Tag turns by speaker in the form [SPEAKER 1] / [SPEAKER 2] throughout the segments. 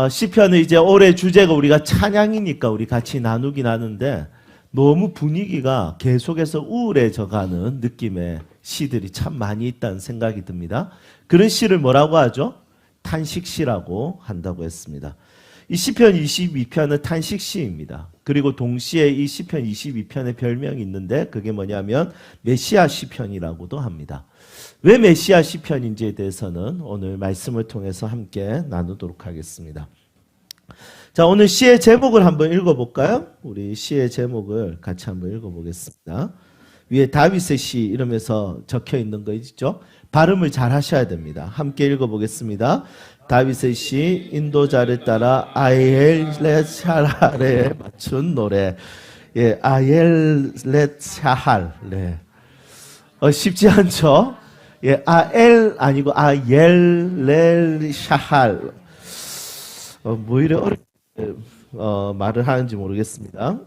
[SPEAKER 1] 시편은 이제 올해 주제가 우리가 찬양이니까 우리 같이 나누긴 하는데 너무 분위기가 계속해서 우울해져가는 느낌의 시들이 참 많이 있다는 생각이 듭니다. 그런 시를 뭐라고 하죠? 탄식시라고 한다고 했습니다. 이 시편 22편은 탄식시입니다. 그리고 동시에 이 시편 22편의 별명이 있는데 그게 뭐냐면 메시아 시편이라고도 합니다. 왜 메시아 시편인지에 대해서는 오늘 말씀을 통해서 함께 나누도록 하겠습니다. 자, 오늘 시의 제목을 한번 읽어볼까요? 우리 시의 제목을 같이 한번 읽어보겠습니다. 위에 다윗의 시 이러면서 적혀 있는 거 있죠? 발음을 잘 하셔야 됩니다. 함께 읽어보겠습니다. 다윗의 시 인도자를 따라 아엘렛 샤할에 맞춘 노래. 예, 아엘렛 샤할. 네. 쉽지 않죠? 예, 아엘 아니고 아엘렛 샤할. 뭐 이래 어렵게 말을 하는지 모르겠습니다.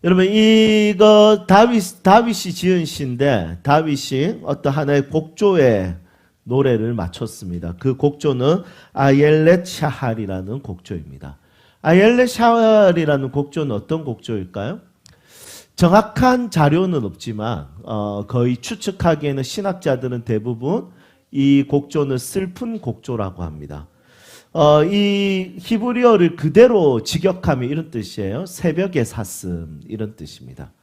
[SPEAKER 1] 여러분 이거 다윗이 지은 시인데 다윗이 어떤 하나의 곡조의 노래를 맞췄습니다. 그 곡조는 아엘렛 샤할이라는 곡조입니다. 아엘렛 샤할이라는 곡조는 어떤 곡조일까요? 정확한 자료는 없지만 거의 추측하기에는 신학자들은 대부분 이 곡조는 슬픈 곡조라고 합니다. 이 히브리어를 그대로 직역하면 이런 뜻이에요. 새벽의 사슴 이런 뜻입니다.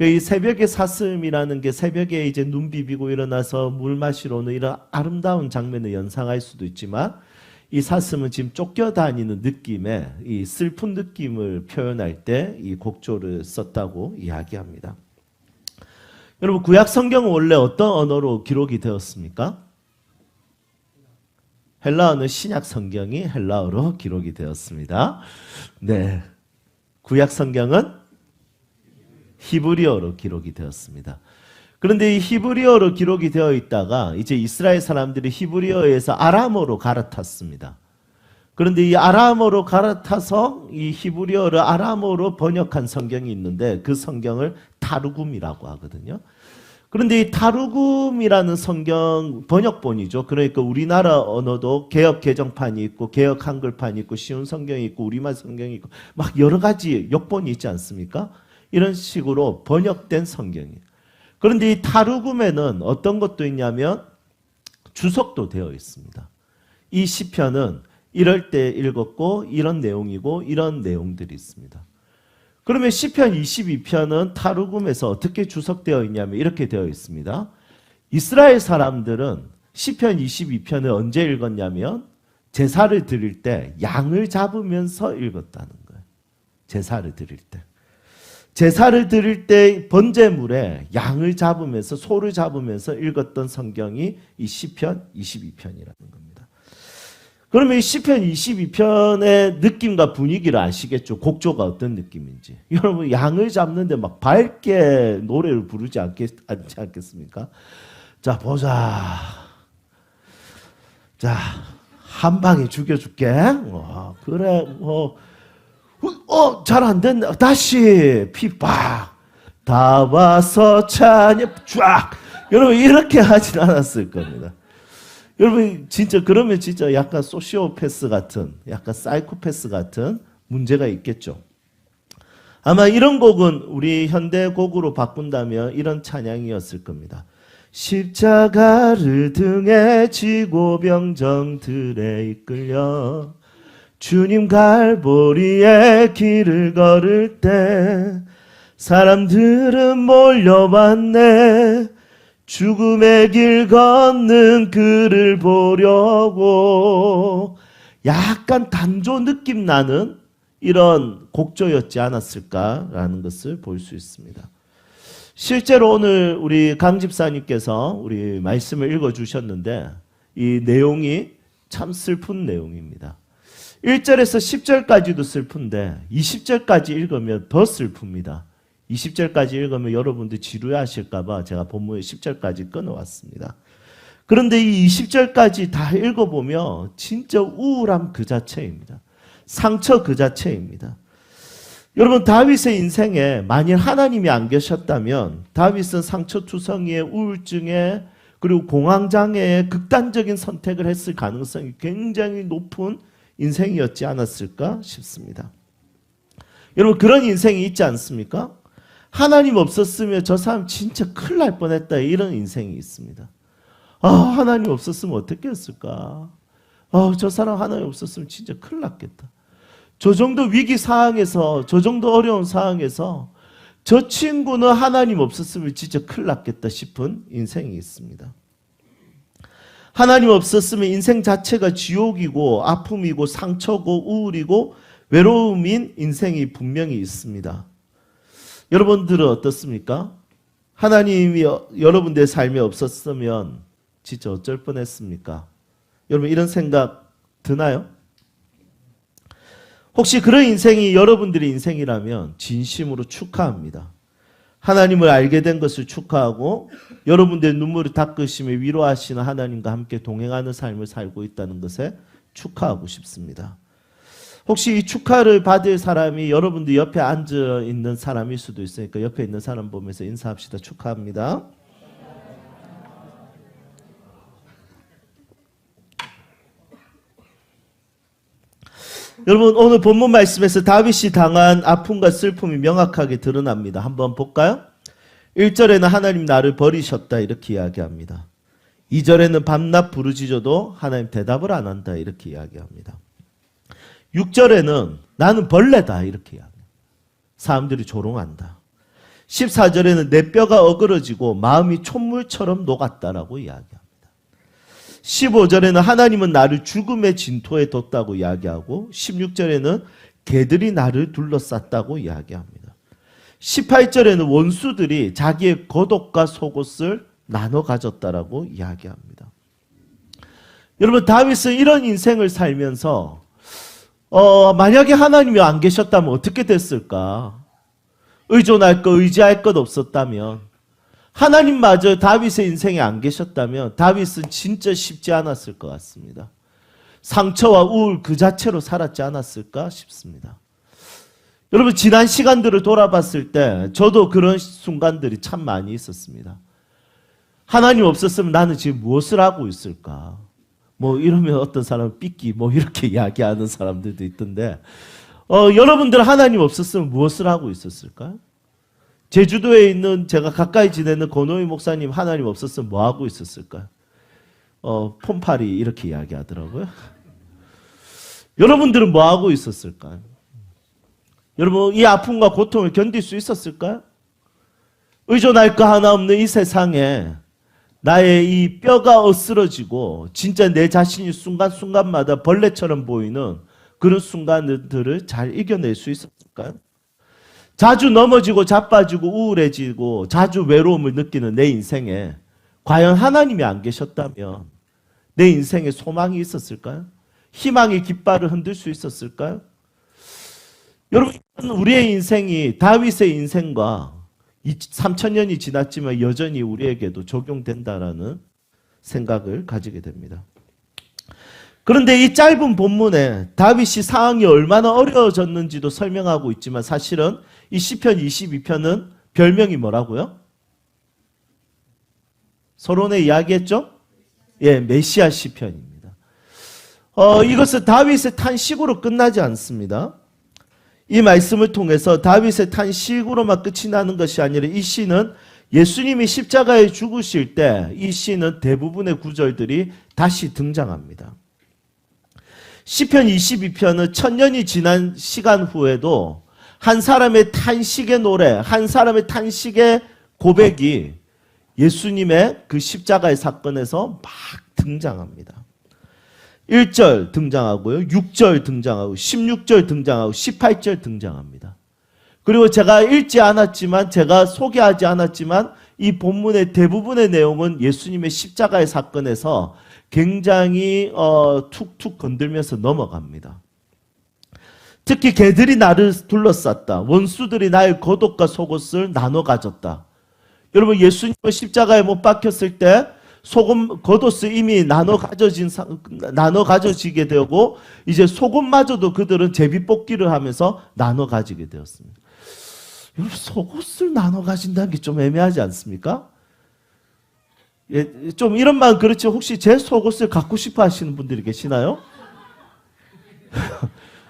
[SPEAKER 1] 이 새벽의 사슴이라는 게 새벽에 이제 눈 비비고 일어나서 물 마시러 오는 이런 아름다운 장면을 연상할 수도 있지만 이 사슴은 지금 쫓겨다니는 느낌의 이 슬픈 느낌을 표현할 때 이 곡조를 썼다고 이야기합니다. 여러분 구약 성경은 원래 어떤 언어로 기록이 되었습니까? 헬라어는 신약 성경이 헬라어로 기록이 되었습니다. 네, 구약 성경은 히브리어로 기록이 되었습니다. 그런데 이 히브리어로 기록이 되어 있다가 이제 이스라엘 사람들이 히브리어에서 아람어로 갈아탔습니다. 그런데 이 아람어로 갈아타서 이 히브리어를 아람어로 번역한 성경이 있는데 그 성경을 타르굼이라고 하거든요. 그런데 이 타르굼이라는 성경 번역본이죠. 그러니까 우리나라 언어도 개역 개정판이 있고 개역 한글판이 있고 쉬운 성경이 있고 우리말 성경이 있고 막 여러 가지 역본이 있지 않습니까? 이런 식으로 번역된 성경이에요. 그런데 이 타르굼에는 어떤 것도 있냐면 주석도 되어 있습니다. 이 시편은 이럴 때 읽었고 이런 내용이고 이런 내용들이 있습니다. 그러면 시편 22편은 타르굼에서 어떻게 주석되어 있냐면 이렇게 되어 있습니다. 이스라엘 사람들은 시편 22편을 언제 읽었냐면 제사를 드릴 때 양을 잡으면서 읽었다는 거예요. 제사를 드릴 때. 제사를 드릴 때 번제물에 양을 잡으면서 소를 잡으면서 읽었던 성경이 이 시편 22편이라는 겁니다. 그러면 이 시편 22편의 느낌과 분위기를 아시겠죠? 곡조가 어떤 느낌인지. 여러분 양을 잡는데 막 밝게 노래를 부르지 않겠습니까? 자 보자. 자 한 방에 죽여줄게. 그래 잘 안 된다. 다시 피박 다 와서 찬양 쫙. 여러분 이렇게 하진 않았을 겁니다. 여러분 진짜 그러면 진짜 약간 소시오패스 같은 약간 사이코패스 같은 문제가 있겠죠. 아마 이런 곡은 우리 현대 곡으로 바꾼다면 이런 찬양이었을 겁니다. 십자가를 등에 지고 병정들에 이끌려 주님 갈보리의 길을 걸을 때 사람들은 몰려왔네. 죽음의 길 걷는 그를 보려고. 약간 단조 느낌 나는 이런 곡조였지 않았을까라는 것을 볼 수 있습니다. 실제로 오늘 우리 강 집사님께서 우리 말씀을 읽어주셨는데 이 내용이 참 슬픈 내용입니다. 1절에서 10절까지도 슬픈데 20절까지 읽으면 더 슬픕니다. 20절까지 읽으면 여러분들 지루하실까봐 제가 본문의 10절까지 끊어왔습니다. 그런데 이 20절까지 다 읽어보면 진짜 우울함 그 자체입니다. 상처 그 자체입니다. 여러분 다윗의 인생에 만일 하나님이 안 계셨다면 다윗은 상처투성이의 우울증에 그리고 공황장애의 극단적인 선택을 했을 가능성이 굉장히 높은 인생이었지 않았을까 싶습니다. 여러분 그런 인생이 있지 않습니까? 하나님 없었으면 저 사람 진짜 큰일 날 뻔했다 이런 인생이 있습니다. 하나님 없었으면 어떻게 했을까? 저 사람 하나님 없었으면 진짜 큰일 났겠다. 저 정도 위기 상황에서 저 정도 어려운 상황에서 저 친구는 하나님 없었으면 진짜 큰일 났겠다 싶은 인생이 있습니다. 하나님 없었으면 인생 자체가 지옥이고 아픔이고 상처고 우울이고 외로움인 인생이 분명히 있습니다. 여러분들은 어떻습니까? 하나님이 여러분들의 삶에 없었으면 진짜 어쩔 뻔했습니까? 여러분 이런 생각 드나요? 혹시 그런 인생이 여러분들의 인생이라면 진심으로 축하합니다. 하나님을 알게 된 것을 축하하고 여러분들의 눈물을 닦으시며 위로하시는 하나님과 함께 동행하는 삶을 살고 있다는 것에 축하하고 싶습니다. 혹시 이 축하를 받을 사람이 여러분들 옆에 앉아 있는 사람일 수도 있으니까 옆에 있는 사람 보면서 인사합시다. 축하합니다. 여러분 오늘 본문 말씀에서 다윗이 당한 아픔과 슬픔이 명확하게 드러납니다. 한번 볼까요? 1절에는 하나님 나를 버리셨다 이렇게 이야기합니다. 2절에는 밤낮 부르짖어도 하나님 대답을 안 한다 이렇게 이야기합니다. 6절에는 나는 벌레다 이렇게 이야기합니다. 사람들이 조롱한다. 14절에는 내 뼈가 어그러지고 마음이 촛물처럼 녹았다라고 이야기합니다. 15절에는 하나님은 나를 죽음의 진토에 뒀다고 이야기하고 16절에는 개들이 나를 둘러쌌다고 이야기합니다. 18절에는 원수들이 자기의 겉옷과 속옷을 나눠 가졌다라고 이야기합니다. 여러분 다윗은 이런 인생을 살면서 만약에 하나님이 안 계셨다면 어떻게 됐을까? 의존할 것, 의지할 것 없었다면 하나님마저 다윗의 인생에 안 계셨다면 다윗은 진짜 쉽지 않았을 것 같습니다. 상처와 우울 그 자체로 살았지 않았을까 싶습니다. 여러분 지난 시간들을 돌아봤을 때 저도 그런 순간들이 참 많이 있었습니다. 하나님 없었으면 나는 지금 무엇을 하고 있을까? 이러면 어떤 사람은 삐끼 이렇게 이야기하는 사람들도 있던데 여러분들 하나님 없었으면 무엇을 하고 있었을까요? 제주도에 있는 제가 가까이 지내는 권호희 목사님 하나님 없었으면 뭐 하고 있었을까요? 폼파리 이렇게 이야기하더라고요. 여러분들은 뭐 하고 있었을까요? 여러분 이 아픔과 고통을 견딜 수 있었을까요? 의존할 거 하나 없는 이 세상에 나의 이 뼈가 으스러지고 진짜 내 자신이 순간순간마다 벌레처럼 보이는 그런 순간들을 잘 이겨낼 수 있었을까요? 자주 넘어지고 자빠지고 우울해지고 자주 외로움을 느끼는 내 인생에 과연 하나님이 안 계셨다면 내 인생에 소망이 있었을까요? 희망의 깃발을 흔들 수 있었을까요? 여러분 우리의 인생이 다윗의 인생과 3000년이 지났지만 여전히 우리에게도 적용된다라는 생각을 가지게 됩니다. 그런데 이 짧은 본문에 다윗이 상황이 얼마나 어려워졌는지도 설명하고 있지만 사실은 이 시편 22편은 별명이 뭐라고요? 서론에 이야기했죠? 예, 메시아 시편입니다. 이것은 다윗의 탄식으로 끝나지 않습니다. 이 말씀을 통해서 다윗의 탄식으로만 끝이 나는 것이 아니라 이 시는 예수님이 십자가에 죽으실 때 이 시는 대부분의 구절들이 다시 등장합니다. 시편 22편은 1000년이 지난 시간 후에도 한 사람의 탄식의 노래, 한 사람의 탄식의 고백이 예수님의 그 십자가의 사건에서 막 등장합니다. 1절 등장하고요. 6절 등장하고 16절 등장하고 18절 등장합니다. 그리고 제가 읽지 않았지만 제가 소개하지 않았지만 이 본문의 대부분의 내용은 예수님의 십자가의 사건에서 굉장히 툭툭 건들면서 넘어갑니다. 특히 개들이 나를 둘러쌌다. 원수들이 나의 겉옷과 속옷을 나눠 가졌다. 여러분 예수님은 십자가에 못 박혔을 때 소금 겉옷이 이미 나눠 가져지게 되고 이제 속옷마저도 그들은 제비뽑기를 하면서 나눠 가지게 되었습니다. 여러분 속옷을 나눠 가진다는 게 좀 애매하지 않습니까? 예, 좀 이런 말 그렇지 혹시 제 속옷을 갖고 싶어 하시는 분들이 계시나요?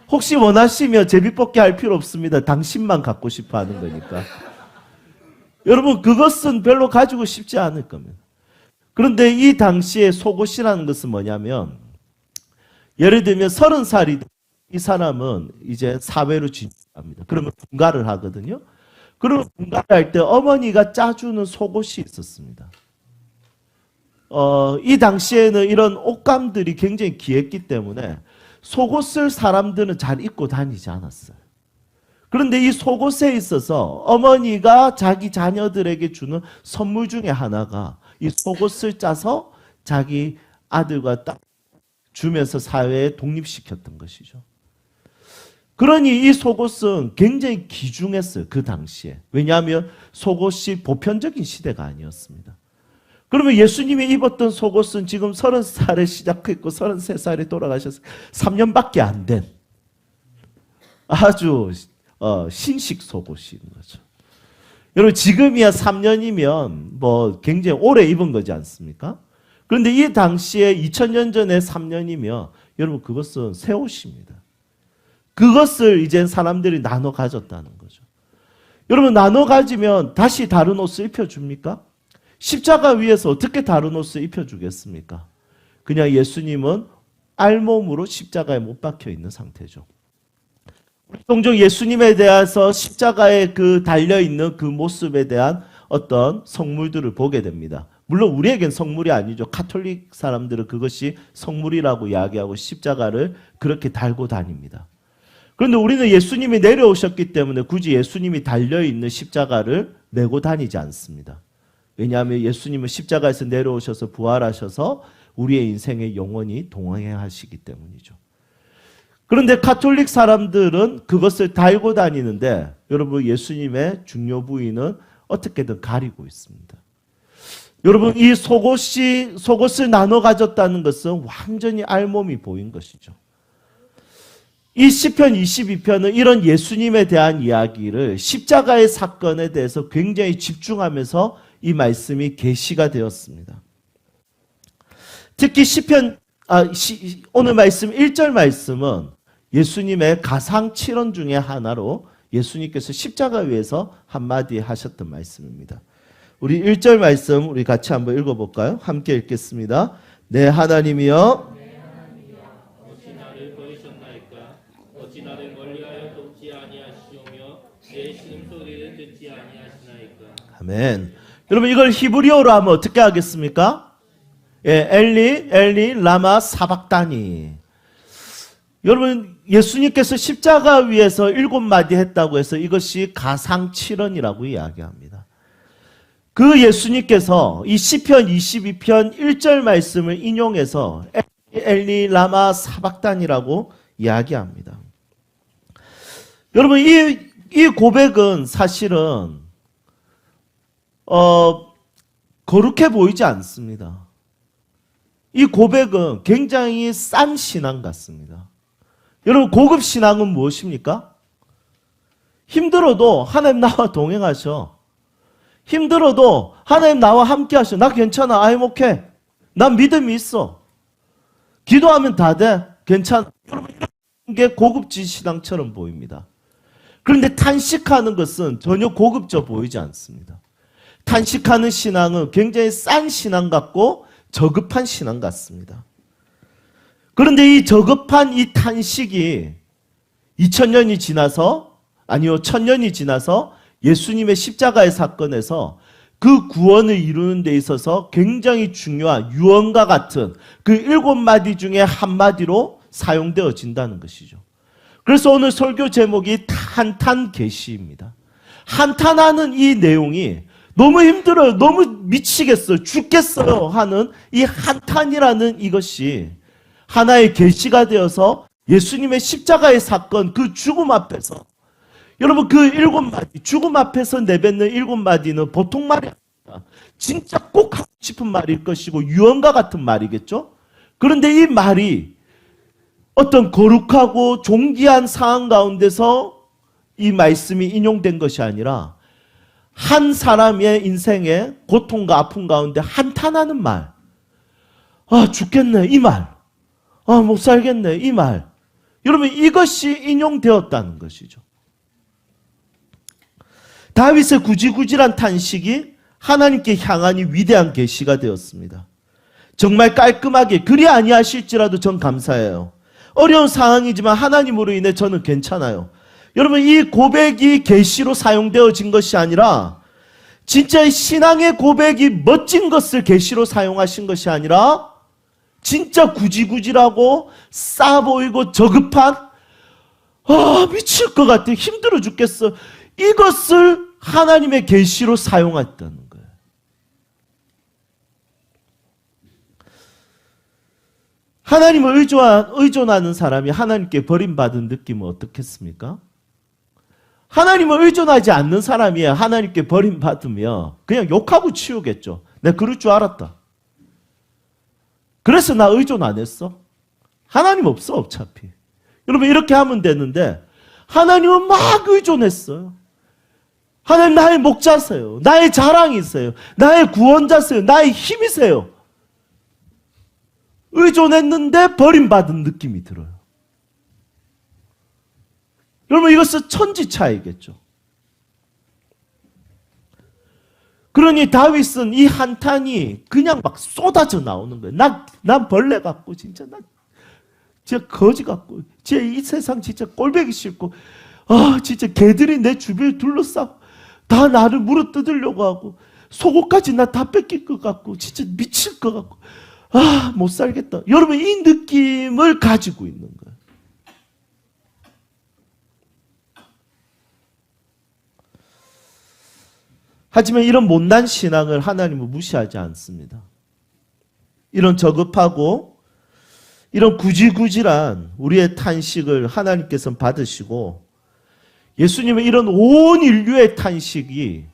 [SPEAKER 1] 혹시 원하시면 제비뽑기 할 필요 없습니다. 당신만 갖고 싶어 하는 거니까. 여러분, 그것은 별로 가지고 싶지 않을 겁니다. 그런데 이 당시에 속옷이라는 것은 뭐냐면, 예를 들면 30살이 이 사람은 이제 사회로 진출합니다. 그러면 분가를 하거든요. 그러면 분가를 할 때 어머니가 짜주는 속옷이 있었습니다. 이 당시에는 이런 옷감들이 굉장히 귀했기 때문에 속옷을 사람들은 잘 입고 다니지 않았어요. 그런데 이 속옷에 있어서 어머니가 자기 자녀들에게 주는 선물 중에 하나가 이 속옷을 짜서 자기 아들과 딸 주면서 사회에 독립시켰던 것이죠. 그러니 이 속옷은 굉장히 귀중했어요. 그 당시에. 왜냐하면 속옷이 보편적인 시대가 아니었습니다. 그러면 예수님이 입었던 속옷은 지금 30살에 시작했고 33살에 돌아가셔서 3년밖에 안 된 아주 신식 속옷인 거죠. 여러분, 지금이야 3년이면 뭐 굉장히 오래 입은 거지 않습니까? 그런데 이 당시에 2000년 전에 3년이면 여러분, 그것은 새 옷입니다. 그것을 이제 사람들이 나눠 가졌다는 거죠. 여러분, 나눠 가지면 다시 다른 옷을 입혀줍니까? 십자가 위에서 어떻게 다른 옷을 입혀주겠습니까? 그냥 예수님은 알몸으로 십자가에 못 박혀 있는 상태죠. 종종 예수님에 대해서 십자가에 그 달려있는 그 모습에 대한 어떤 성물들을 보게 됩니다. 물론 우리에겐 성물이 아니죠. 카톨릭 사람들은 그것이 성물이라고 이야기하고 십자가를 그렇게 달고 다닙니다. 그런데 우리는 예수님이 내려오셨기 때문에 굳이 예수님이 달려있는 십자가를 메고 다니지 않습니다. 왜냐하면 예수님은 십자가에서 내려오셔서 부활하셔서 우리의 인생에 영원히 동행하시기 때문이죠. 그런데 가톨릭 사람들은 그것을 달고 다니는데 여러분, 예수님의 중요 부위는 어떻게든 가리고 있습니다. 여러분, 이 속옷을 나눠 가졌다는 것은 완전히 알몸이 보인 것이죠. 이 시편 22편은 이런 예수님에 대한 이야기를 십자가의 사건에 대해서 굉장히 집중하면서 이 말씀이 계시가 되었습니다. 특히 오늘 말씀 1절 말씀은 예수님의 가상 7원 중에 하나로 예수님께서 십자가 위에서 한마디 하셨던 말씀입니다. 우리 1절 말씀 우리 같이 한번 읽어볼까요? 함께 읽겠습니다. 내 하나님이여,
[SPEAKER 2] 어찌 나를 버리셨나이까? 어찌 나를 멀리하여 돕지 아니하시오며 내 신음소리를 듣지 아니하시나이까?
[SPEAKER 1] 아멘. 여러분, 이걸 히브리어로 하면 어떻게 하겠습니까? 예, 엘리 라마 사박다니. 여러분, 예수님께서 십자가 위에서 7마디 했다고 해서 이것이 가상 7원이라고 이야기합니다. 그 예수님께서 이 시편 22편 1절 말씀을 인용해서 엘리 라마 사박단이라고 이야기합니다. 여러분, 이 고백은 사실은 거룩해 보이지 않습니다. 이 고백은 굉장히 싼 신앙 같습니다. 여러분, 고급 신앙은 무엇입니까? 힘들어도 하나님 나와 동행하셔. 힘들어도 하나님 나와 함께 하셔. 나 괜찮아. I'm okay. 난 믿음이 있어. 기도하면 다 돼. 괜찮아. 여러분, 이런 게 고급진 신앙처럼 보입니다. 그런데 탄식하는 것은 전혀 고급져 보이지 않습니다. 탄식하는 신앙은 굉장히 싼 신앙 같고 저급한 신앙 같습니다. 그런데 이 저급한 이 탄식이 2000년이 지나서, 아니요, 1000년이 지나서 예수님의 십자가의 사건에서 그 구원을 이루는 데 있어서 굉장히 중요한 유언과 같은 그 7마디 중에 한마디로 사용되어진다는 것이죠. 그래서 오늘 설교 제목이 한탄 계시입니다. 한탄하는 이 내용이 너무 힘들어요. 너무 미치겠어요. 죽겠어요. 하는 이 한탄이라는 이것이 하나의 계시가 되어서 예수님의 십자가의 사건, 그 죽음 앞에서, 여러분, 그 7마디, 죽음 앞에서 내뱉는 7마디는 보통 말이 아닙니다. 진짜 꼭 하고 싶은 말일 것이고 유언과 같은 말이겠죠? 그런데 이 말이 어떤 거룩하고 존귀한 상황 가운데서 이 말씀이 인용된 것이 아니라 한 사람의 인생의 고통과 아픔 가운데 한탄하는 말, 아, 죽겠네, 이 말, 아, 못 살겠네, 이 말. 여러분 이것이 인용되었다는 것이죠. 다윗의 구질구질한 탄식이 하나님께 향한 이 위대한 계시가 되었습니다. 정말 깔끔하게 그리 아니하실지라도 전 감사해요. 어려운 상황이지만 하나님으로 인해 저는 괜찮아요. 여러분 이 고백이 계시로 사용되어진 것이 아니라 진짜 신앙의 고백이 멋진 것을 계시로 사용하신 것이 아니라 진짜 구질구질하고 싸 보이고 저급한 미칠 것 같아 힘들어 죽겠어 이것을 하나님의 계시로 사용했다는 거예요. 하나님을 의존하는 사람이 하나님께 버림받은 느낌은 어떻겠습니까? 하나님을 의존하지 않는 사람이 하나님께 버림받으면 그냥 욕하고 치우겠죠. 내가 그럴 줄 알았다. 그래서 나 의존 안 했어. 하나님 없어 어차피. 여러분 이렇게 하면 되는데 하나님은 막 의존했어요. 하나님 나의 목자세요. 나의 자랑이세요. 나의 구원자세요. 나의 힘이세요. 의존했는데 버림받은 느낌이 들어요. 여러분 이것은 천지차이겠죠. 그러니 다윗은 이 한탄이 그냥 막 쏟아져 나오는 거예요. 난 벌레 같고 진짜 거지 같고 진짜 이 세상 진짜 꼴보기 싫고 진짜 개들이 내 주변에 둘러싸고 다 나를 물어뜯으려고 하고 속옷까지 나 다 뺏길 것 같고 진짜 미칠 것 같고 못 살겠다. 여러분 이 느낌을 가지고 있는 거예요. 하지만 이런 못난 신앙을 하나님은 무시하지 않습니다. 이런 저급하고 이런 구질구질한 우리의 탄식을 하나님께서는 받으시고 예수님은 이런 온 인류의 탄식이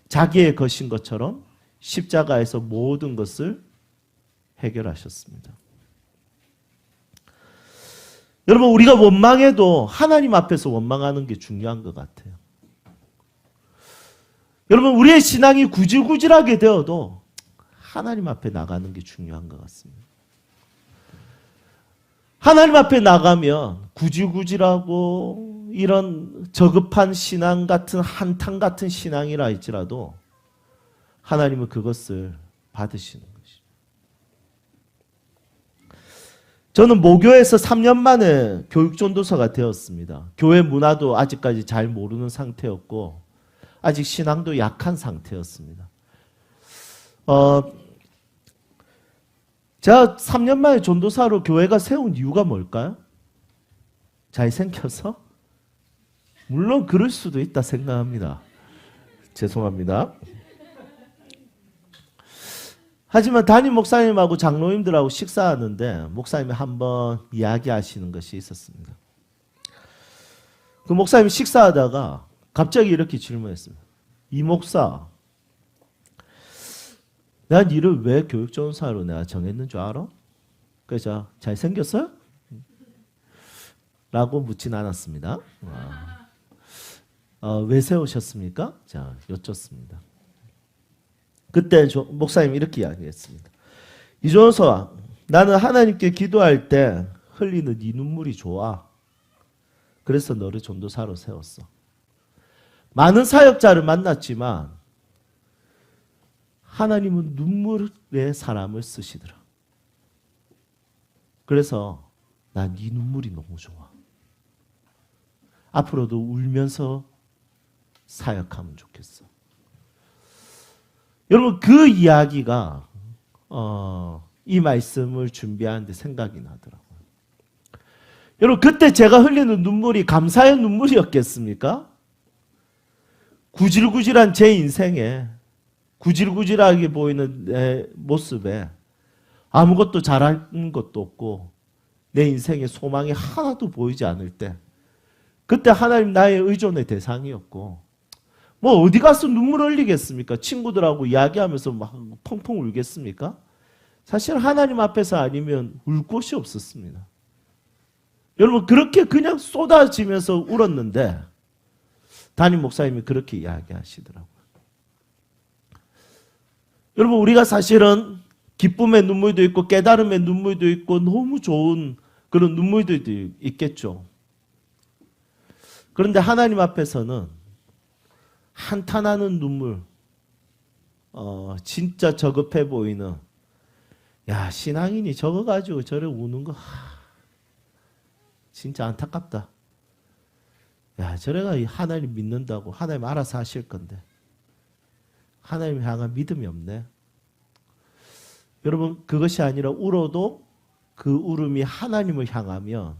[SPEAKER 1] 자기의 것인 것처럼 십자가에서 모든 것을 해결하셨습니다. 여러분 우리가 원망해도 하나님 앞에서 원망하는 게 중요한 것 같아요. 여러분 우리의 신앙이 구질구질하게 되어도 하나님 앞에 나가는 게 중요한 것 같습니다. 하나님 앞에 나가면 구질구질하고 이런 저급한 신앙 같은 한탄 같은 신앙이라 할지라도 하나님은 그것을 받으시는 것이죠. 저는 모교에서 3년 만에 교육전도사가 되었습니다. 교회 문화도 아직까지 잘 모르는 상태였고 아직 신앙도 약한 상태였습니다. 제가 3년 만에 전도사로 교회가 세운 이유가 뭘까요? 잘생겨서? 물론 그럴 수도 있다 생각합니다. 죄송합니다. 하지만 담임 목사님하고 장로님들하고 식사하는데 목사님이 한번 이야기하시는 것이 있었습니다. 그 목사님이 식사하다가 갑자기 이렇게 질문했습니다. 이 목사, 내가 니를 왜 교육전도사로 내가 정했는 줄 알아? 그래서 잘생겼어요? 라고 묻진 않았습니다. 왜 세우셨습니까? 자, 여쭙습니다. 그때 목사님이 이렇게 이야기했습니다. 이전도사, 나는 하나님께 기도할 때 흘리는 네 눈물이 좋아. 그래서 너를 전도사로 세웠어. 많은 사역자를 만났지만 하나님은 눈물의 사람을 쓰시더라. 그래서 난 네 눈물이 너무 좋아. 앞으로도 울면서 사역하면 좋겠어. 여러분 그 이야기가 이 말씀을 준비하는데 생각이 나더라고요. 여러분 그때 제가 흘리는 눈물이 감사의 눈물이었겠습니까? 구질구질한 제 인생에 구질구질하게 보이는 내 모습에 아무것도 잘하는 것도 없고 내 인생에 소망이 하나도 보이지 않을 때 그때 하나님 나의 의존의 대상이었고 뭐 어디 가서 눈물 흘리겠습니까? 친구들하고 이야기하면서 막 펑펑 울겠습니까? 사실 하나님 앞에서 아니면 울 곳이 없었습니다. 여러분 그렇게 그냥 쏟아지면서 울었는데 담임 목사님이 그렇게 이야기하시더라고요. 여러분 우리가 사실은 기쁨의 눈물도 있고 깨달음의 눈물도 있고 너무 좋은 그런 눈물들도 있겠죠. 그런데 하나님 앞에서는 한탄하는 눈물, 진짜 저급해 보이는, 야, 신앙인이 저거 가지고 저래 우는 거, 진짜 안타깝다. 야, 저래가 하나님 믿는다고 하나님 알아서 하실 건데 하나님 향한 믿음이 없네. 여러분, 그것이 아니라 울어도 그 울음이 하나님을 향하면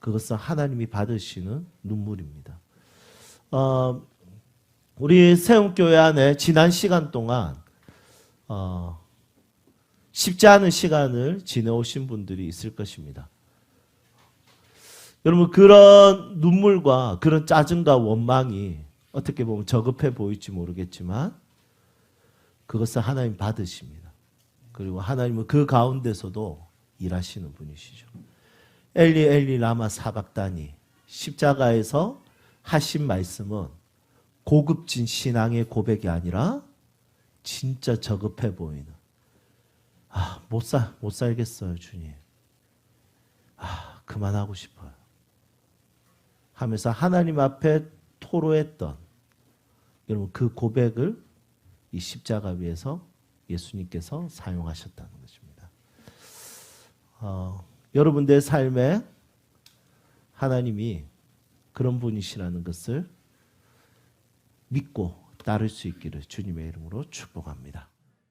[SPEAKER 1] 그것은 하나님이 받으시는 눈물입니다. 우리 세움교회 안에 지난 시간 동안 쉽지 않은 시간을 지내오신 분들이 있을 것입니다. 여러분, 그런 눈물과 그런 짜증과 원망이 어떻게 보면 저급해 보일지 모르겠지만 그것은 하나님 받으십니다. 그리고 하나님은 그 가운데서도 일하시는 분이시죠. 엘리 엘리 라마 사박다니, 십자가에서 하신 말씀은 고급진 신앙의 고백이 아니라 진짜 저급해 보이는, 못 살겠어요, 주님. 그만하고 싶어요. 하면서 하나님 앞에 토로했던 여러분, 그 고백을 이 십자가 위에서 예수님께서 사용하셨다는 것입니다. 여러분들의 삶에 하나님이 그런 분이시라는 것을 믿고 따를 수 있기를 주님의 이름으로 축복합니다.